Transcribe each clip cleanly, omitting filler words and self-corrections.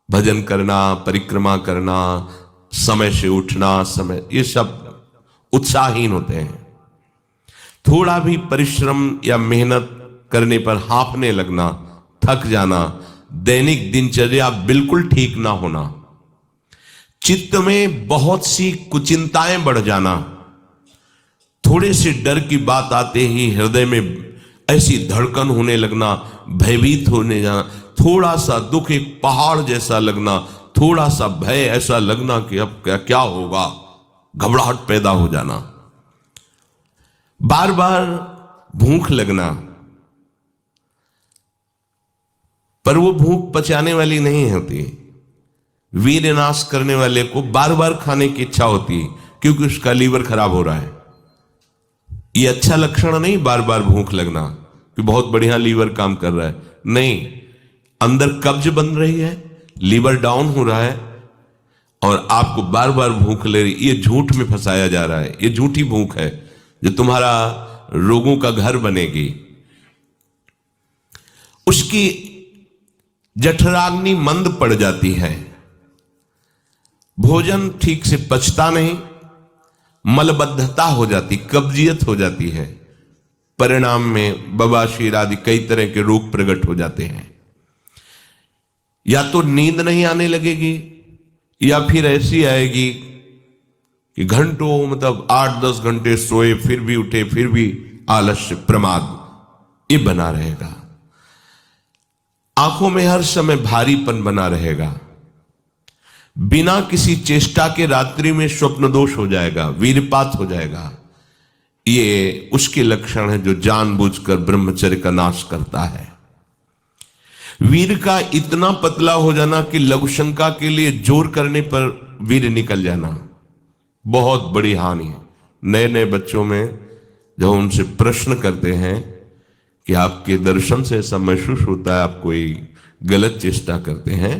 भजन करना, परिक्रमा करना, समय से उठना, समय, ये सब उत्साहहीन होते हैं। थोड़ा भी परिश्रम या मेहनत करने पर हांफने लगना, थक जाना, दैनिक दिनचर्या बिल्कुल ठीक ना होना, चित्त में बहुत सी कुचिंताएं बढ़ जाना, थोड़े से डर की बात आते ही हृदय में ऐसी धड़कन होने लगना, भयभीत होने जाना, थोड़ा सा दुख एक पहाड़ जैसा लगना, थोड़ा सा भय ऐसा लगना कि अब क्या क्या होगा, घबराहट पैदा हो जाना, बार बार भूख लगना, पर वो भूख पचाने वाली नहीं होती। वीर नाश करने वाले को बार बार खाने की इच्छा होती है क्योंकि उसका लीवर खराब हो रहा है। ये अच्छा लक्षण नहीं बार बार भूख लगना कि बहुत बढ़िया लीवर काम कर रहा है, नहीं, अंदर कब्ज बन रही है, लीवर डाउन हो रहा है और आपको बार बार भूख ले रही। ये झूठ में फंसाया जा रहा है, ये झूठी भूख है जो तुम्हारा रोगों का घर बनेगी। उसकी जठराग्नि मंद पड़ जाती है, भोजन ठीक से पचता नहीं, मलबद्धता हो जाती, कब्जियत हो जाती है, परिणाम में बवासीर आदि कई तरह के रोग प्रकट हो जाते हैं। या तो नींद नहीं आने लगेगी या फिर ऐसी आएगी कि घंटों, मतलब 8-10 घंटे सोए फिर भी उठे, फिर भी आलस्य, प्रमाद ये बना रहेगा। आंखों में हर समय भारीपन बना रहेगा, बिना किसी चेष्टा के रात्रि में स्वप्न दोष हो जाएगा, वीरपात हो जाएगा। ये उसके लक्षण है जो जानबूझकर ब्रह्मचर्य का नाश करता है। वीर का इतना पतला हो जाना कि लघुशंका के लिए जोर करने पर वीर निकल जाना बहुत बड़ी हानि है। नए नए बच्चों में जब उनसे प्रश्न करते हैं कि आपके दर्शन से ऐसा महसूस होता है आप कोई गलत चेष्टा करते हैं,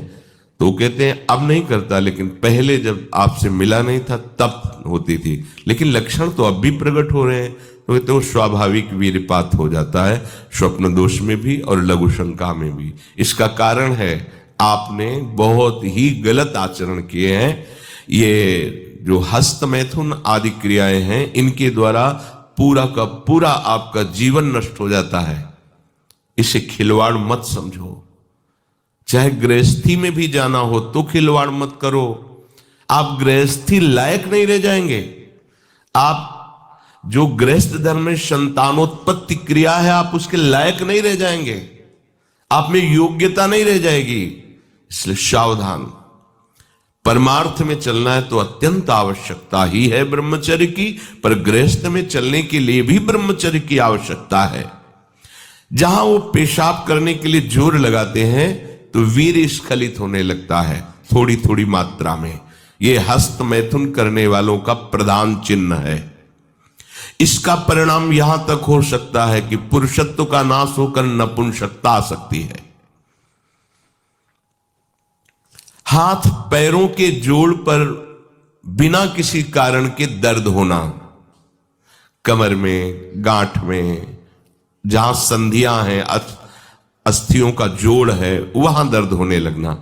तो कहते हैं अब नहीं करता, लेकिन पहले जब आपसे मिला नहीं था तब होती थी, लेकिन लक्षण तो अब भी प्रकट हो रहे हैं। तो कहते हैं वो स्वाभाविक वीरपात हो जाता है, स्वप्न दोष में भी और लघु शंका में भी। इसका कारण है आपने बहुत ही गलत आचरण किए हैं। ये जो हस्त मैथुन आदि क्रियाएं हैं, इनके द्वारा पूरा का पूरा आपका जीवन नष्ट हो जाता है। इसे खिलवाड़ मत समझो। चाहे गृहस्थी में भी जाना हो तो खिलवाड़ मत करो। आप गृहस्थी लायक नहीं रह जाएंगे। आप जो गृहस्थ धर्म में संतानोत्पत्ति क्रिया है, आप उसके लायक नहीं रह जाएंगे, आप में योग्यता नहीं रह जाएगी। इसलिए सावधान। परमार्थ में चलना है तो अत्यंत आवश्यकता ही है ब्रह्मचर्य की, पर गृहस्थ में चलने के लिए भी ब्रह्मचर्य की आवश्यकता है। जहां वो पेशाब करने के लिए जोर लगाते हैं तो वीर स्खलित होने लगता है थोड़ी थोड़ी मात्रा में। ये हस्त मैथुन करने वालों का प्रधान चिन्ह है। इसका परिणाम यहां तक हो सकता है कि पुरुषत्व का नाश होकर नपुंसकता आ सकती है। हाथ पैरों के जोड़ पर बिना किसी कारण के दर्द होना, कमर में, गांठ में, जहां संधियां हैं, अस्थियों का जोड़ है, वहां दर्द होने लगना,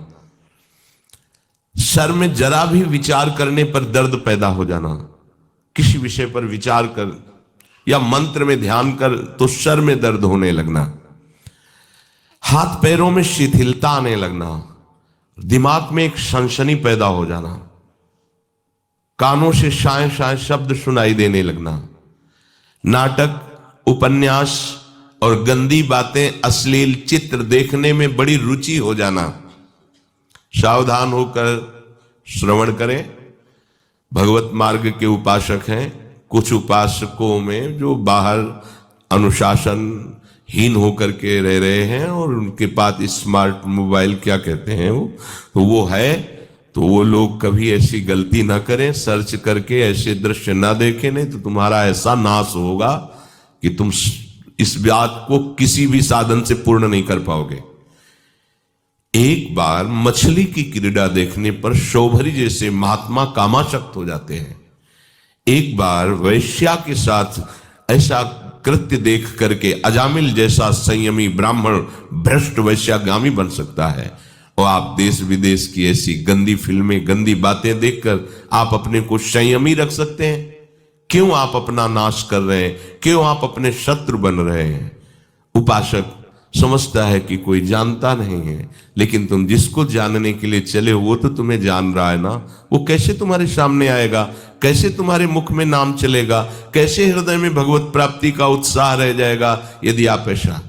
सर में जरा भी विचार करने पर दर्द पैदा हो जाना, किसी विषय पर विचार कर या मंत्र में ध्यान कर तो सर में दर्द होने लगना, हाथ पैरों में शिथिलता आने लगना, दिमाग में एक सनसनी पैदा हो जाना, कानों से शाय शाय शब्द सुनाई देने लगना, नाटक, उपन्यास और गंदी बातें, अश्लील चित्र देखने में बड़ी रुचि हो जाना। सावधान होकर श्रवण करें। भगवत मार्ग के उपासक हैं, कुछ उपासकों में जो बाहर अनुशासनहीन होकर के रह रहे हैं और उनके पास स्मार्ट मोबाइल क्या कहते हैं वो है, तो वो लोग कभी ऐसी गलती ना करें, सर्च करके ऐसे दृश्य ना देखें, नहीं तो तुम्हारा ऐसा नाश होगा कि तुम इस बात को किसी भी साधन से पूर्ण नहीं कर पाओगे। एक बार मछली की क्रीड़ा देखने पर शौभरी जैसे महात्मा कामाशक्त हो जाते हैं। एक बार वैश्या के साथ ऐसा कृत्य देख करके अजामिल जैसा संयमी ब्राह्मण भ्रष्ट वैश्यागामी बन सकता है। और आप देश विदेश की ऐसी गंदी फिल्में, गंदी बातें देखकर आप अपने को संयमी रख सकते हैं? क्यों आप अपना नाश कर रहे हैं? क्यों आप अपने शत्रु बन रहे हैं? उपासक समझता है कि कोई जानता नहीं है, लेकिन तुम जिसको जानने के लिए चले हो वो तो तुम्हें जान रहा है ना। वो कैसे तुम्हारे सामने आएगा? कैसे तुम्हारे मुख में नाम चलेगा? कैसे हृदय में भगवत प्राप्ति का उत्साह रह जाएगा यदि आप ऐसा?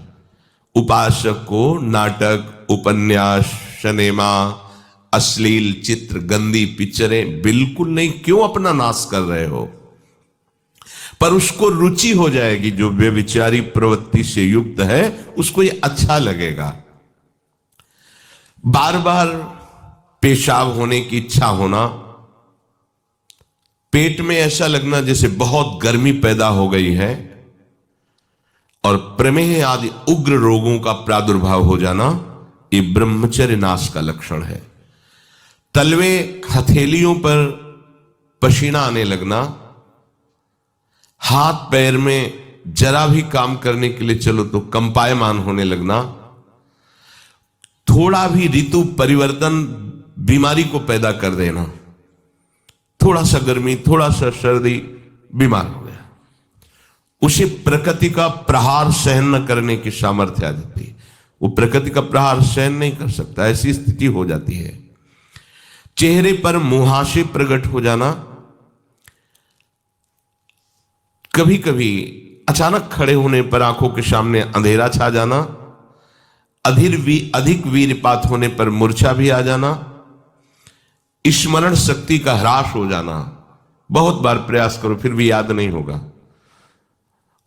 उपासक को नाटक, उपन्यास, सिनेमा, अश्लील चित्र, गंदी पिक्चरें बिल्कुल नहीं। क्यों अपना नाश कर रहे हो? पर उसको रुचि हो जाएगी, जो व्यभिचारी प्रवृत्ति से युक्त है उसको ये अच्छा लगेगा। बार बार पेशाब होने की इच्छा होना, पेट में ऐसा लगना जैसे बहुत गर्मी पैदा हो गई है, और प्रमेह आदि उग्र रोगों का प्रादुर्भाव हो जाना, ये ब्रह्मचर्य नाश का लक्षण है। तलवे हथेलियों पर पसीना आने लगना, हाथ पैर में जरा भी काम करने के लिए चलो तो कंपायमान होने लगना, थोड़ा भी ऋतु परिवर्तन बीमारी को पैदा कर देना, थोड़ा सा गर्मी, थोड़ा सा सर्दी, बीमार हो गया। उसे प्रकृति का प्रहार सहन न करने की सामर्थ्य आ जाती है। वो प्रकृति का प्रहार सहन नहीं कर सकता, ऐसी स्थिति हो जाती है। चेहरे पर मुहासे प्रकट हो जाना, कभी कभी अचानक खड़े होने पर आंखों के सामने अंधेरा छा जाना, अधिक वीरपात होने पर मूर्छा भी आ जाना, स्मरण शक्ति का ह्रास हो जाना। बहुत बार प्रयास करो फिर भी याद नहीं होगा।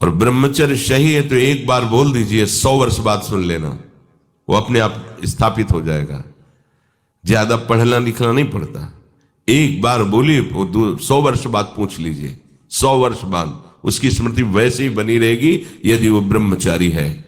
और ब्रह्मचर्य सही है तो एक बार बोल दीजिए, 100 वर्ष बाद सुन लेना, वो अपने आप स्थापित हो जाएगा। ज्यादा पढ़ना लिखना नहीं पड़ता, एक बार बोलिए, 100 वर्ष बाद पूछ लीजिए, 100 वर्ष बाद उसकी स्मृति वैसे ही बनी रहेगी यदि वो ब्रह्मचारी है।